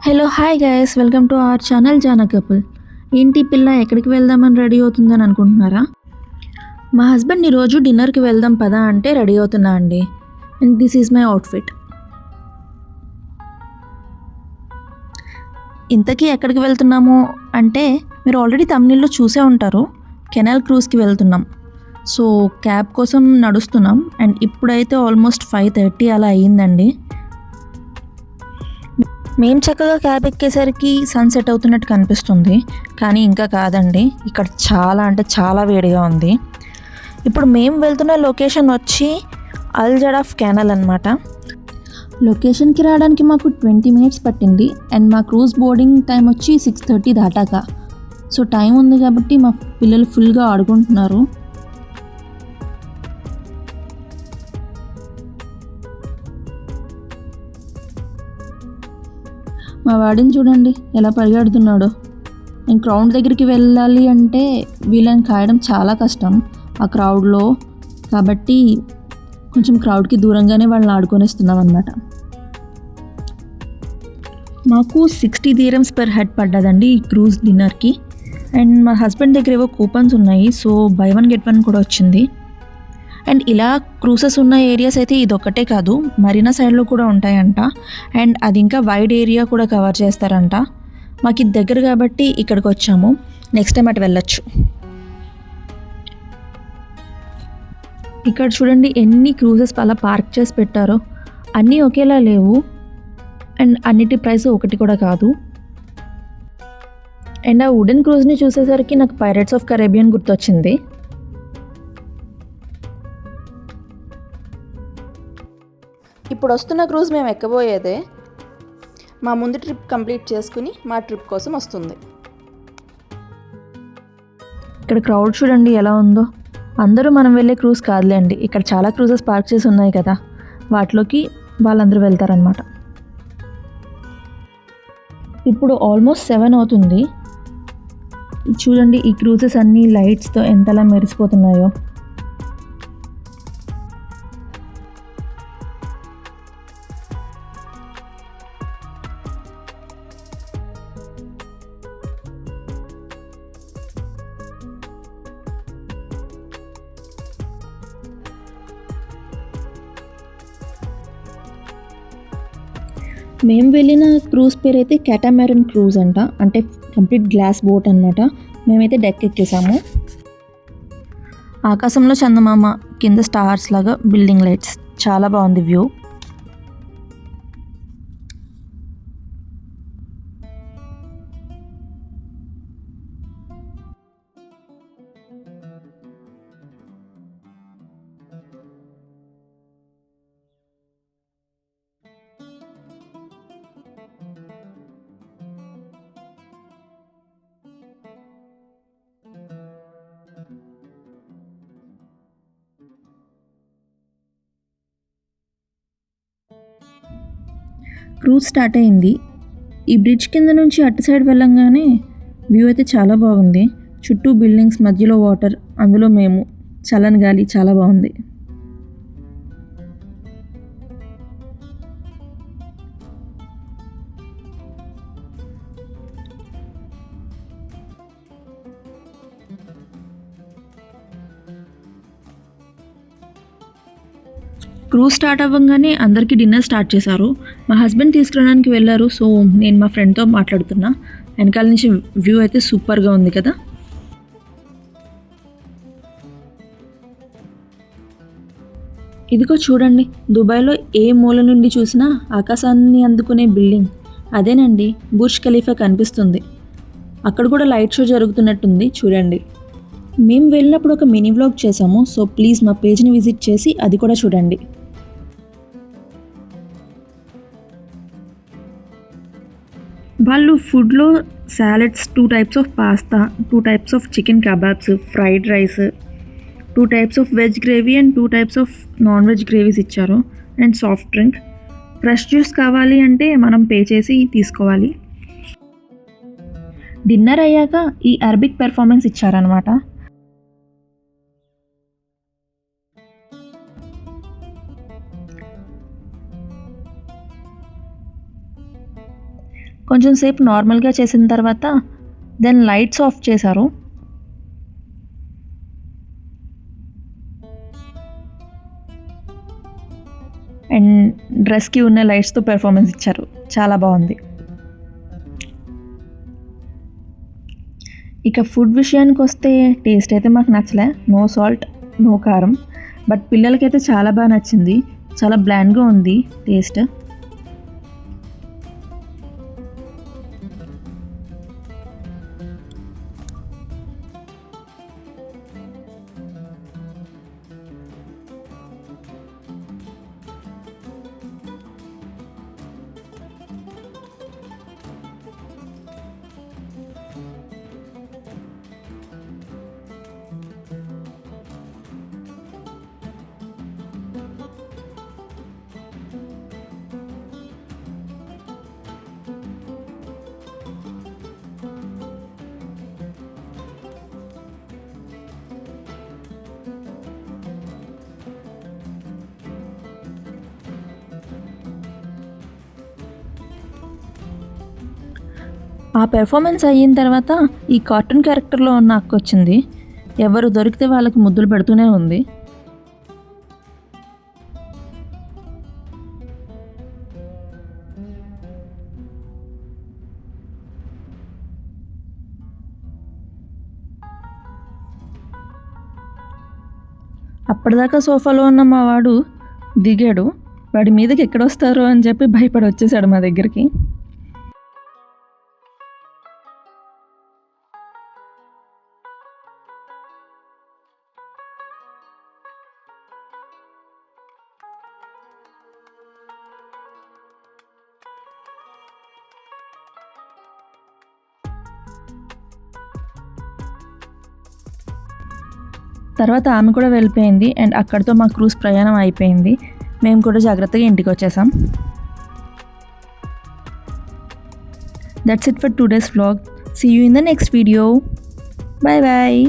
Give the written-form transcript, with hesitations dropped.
Hello hi guys welcome to our channel Jana couple. ఏంటి పిల్ల ఎక్కడికి వెళ్దామని రెడీ అవుతుందని అనుకుంటున్నారా? మా హస్బెండ్ ఈరోజు డిన్నర్కి వెళ్దాం పదా అంటే రెడీ అవుతున్నా అండి. And this is my outfit. ఇంతకీ ఎక్కడికి వెళ్తున్నాము అంటే మీరు ఆల్రెడీ తమిళలో చూసే ఉంటారు. కెనాల్ క్రూజ్కి వెళ్తున్నాం. సో క్యాబ్ కోసం నడుస్తున్నాం అండ్ ఇప్పుడైతే ఆల్మోస్ట్ 5:30 అలా అయ్యిందండి. మేము చక్కగా క్యాబ్ ఎక్కేసరికి సన్సెట్ అవుతున్నట్టు కనిపిస్తుంది, కానీ ఇంకా కాదండి. ఇక్కడ చాలా అంటే చాలా వేడిగా ఉంది. ఇప్పుడు మేము వెళ్తున్న లొకేషన్ వచ్చి అల్జడాఫ్ కెనాల్ అనమాట. లొకేషన్కి రావడానికి మాకు 20 minutes పట్టింది అండ్ మా క్రూజ్ బోర్డింగ్ టైం వచ్చి 6:30 దాటాక. సో టైం ఉంది కాబట్టి మా పిల్లలు ఫుల్గా ఆడుకుంటున్నారు. మా వాడిని చూడండి ఎలా పరిగెడుతున్నాడో. నేను క్రౌడ్ దగ్గరికి వెళ్ళాలి అంటే వీళ్ళని కాయడం చాలా కష్టం ఆ క్రౌడ్లో, కాబట్టి కొంచెం క్రౌడ్కి దూరంగానే వాళ్ళని ఆడుకొనిస్తున్నాం అన్నమాట. మాకు 60 dirhams per head పడ్డదండి ఈ క్రూజ్ డిన్నర్కి. అండ్ మా హస్బెండ్ దగ్గర ఏవో కూపన్స్ ఉన్నాయి, సో బై 1 get 1 కూడా వచ్చింది. అండ్ ఇలా క్రూసెస్ ఉన్న ఏరియాస్ అయితే ఇదొక్కటే కాదు, మరీనా సైడ్లో కూడా ఉంటాయంట. అండ్ అది ఇంకా వైడ్ ఏరియా కూడా కవర్ చేస్తారంట. మాకు ఇది దగ్గర కాబట్టి ఇక్కడికి వచ్చాము. నెక్స్ట్ టైం అటు వెళ్ళొచ్చు. ఇక్కడ చూడండి ఎన్ని క్రూజెస్ అలా పార్క్ చేసి పెట్టారో. అన్నీ ఒకేలా లేవు అండ్ అన్నిటి ప్రైస్ ఒకటి కూడా కాదు. అండ్ ఆ వుడెన్ క్రూజ్ని చూసేసరికి నాకు పైరేట్స్ ఆఫ్ కరేబియన్ గుర్తొచ్చింది. ఇప్పుడు వస్తున్న క్రూజ్ మేము ఎక్కబోయేదే. మా ముందు ట్రిప్ కంప్లీట్ చేసుకుని మా ట్రిప్ కోసం వస్తుంది. ఇక్కడ క్రౌడ్ చూడండి ఎలా ఉందో. అందరూ మనం వెళ్ళే క్రూజ్ కాదులేండి, ఇక్కడ చాలా క్రూజెస్ పార్క్ చేసి ఉన్నాయి కదా, వాటిలోకి వాళ్ళందరూ వెళ్తారనమాట. ఇప్పుడు ఆల్మోస్ట్ 7 అవుతుంది. చూడండి ఈ క్రూజెస్ అన్నీ లైట్స్తో ఎంతలా మెరిసిపోతున్నాయో. మేము వెళ్ళిన క్రూజ్ పేరు అయితే క్యాటామారన్ క్రూజ్ అంట, అంటే కంప్లీట్ గ్లాస్ బోట్ అనమాట. మేమైతే డెక్ ఎక్కేసాము. ఆకాశంలో చందమామ, కింద స్టార్స్ లాగా బిల్డింగ్ లైట్స్, చాలా బాగుంది వ్యూ. క్రూజ్ స్టార్ట్ అయింది. ఈ బ్రిడ్జ్ కింద నుంచి అటు సైడ్ వెళ్ళంగానే వ్యూ అయితే చాలా బాగుంది. చుట్టూ బిల్డింగ్స్, మధ్యలో వాటర్, అందులో మేము, చల్లని గాలి, చాలా బాగుంది. క్రూజ్ స్టార్ట్ అవ్వగానే అందరికీ డిన్నర్ స్టార్ట్ చేశారు. మా హస్బెండ్ తీసుకురావడానికి వెళ్ళారు, సో నేను మా ఫ్రెండ్తో మాట్లాడుతున్నా. వెనకాల నుంచి వ్యూ అయితే సూపర్గా ఉంది కదా. ఇదిగో చూడండి, దుబాయ్లో ఏ మూల నుండి చూసినా ఆకాశాన్ని అందుకునే బిల్డింగ్ అదేనండి, బుర్జ్ ఖలీఫా కనిపిస్తుంది. అక్కడ కూడా లైట్ షో జరుగుతున్నట్టుంది చూడండి. మేము వెళ్ళినప్పుడు ఒక మినీ వ్లాగ్ చేసాము, సో ప్లీజ్ మా పేజ్ని విజిట్ చేసి అది కూడా చూడండి. వాళ్ళు ఫుడ్లో salads, 2 types of pasta, 2 types of chicken kebabs, fried rice, 2 types of veg gravy and 2 types of non veg gravies ఇచ్చారు. And soft drink, fresh juice కావాలి అంటే మనం పే చేసి తీసుకోవాలి. డిన్నర్ అయ్యాక ఈ అరబిక్ పెర్ఫార్మెన్స్ ఇచ్చారనమాట. కొంచెం సేపు నార్మల్గా చేసిన తర్వాత దెన్ లైట్స్ ఆఫ్ చేశారు. అండ్ డ్రెస్కి ఉన్న లైట్స్తో పెర్ఫార్మెన్స్ ఇచ్చారు, చాలా బాగుంది. ఇక ఫుడ్ విషయానికి వస్తే టేస్ట్ అయితే మాకు నచ్చలే, నో సాల్ట్ నో కారం. బట్ పిల్లలకైతే చాలా బాగా నచ్చింది, చాలా బ్లాండ్గా ఉంది టేస్ట్. ఆ పెర్ఫార్మెన్స్ అయిన తర్వాత ఈ కార్టూన్ క్యారెక్టర్లో ఉన్న అక్క వచ్చింది. ఎవరు దొరికితే వాళ్ళకి ముద్దులు పెడుతూనే ఉంది. అప్పటిదాకా సోఫాలో ఉన్న మా వాడు దిగాడు, వాడి మీదకి ఎక్కడొస్తారో అని చెప్పి భయపడి వచ్చేసాడు మా దగ్గరికి. తర్వాత ఆమె కూడా వెళ్ళిపోయింది అండ్ అక్కడితో మా క్రూజ్ ప్రయాణం అయిపోయింది. మేము కూడా జాగ్రత్తగా ఇంటికి వచ్చేసాం. That's it for today's vlog. See you in the next video. Bye bye.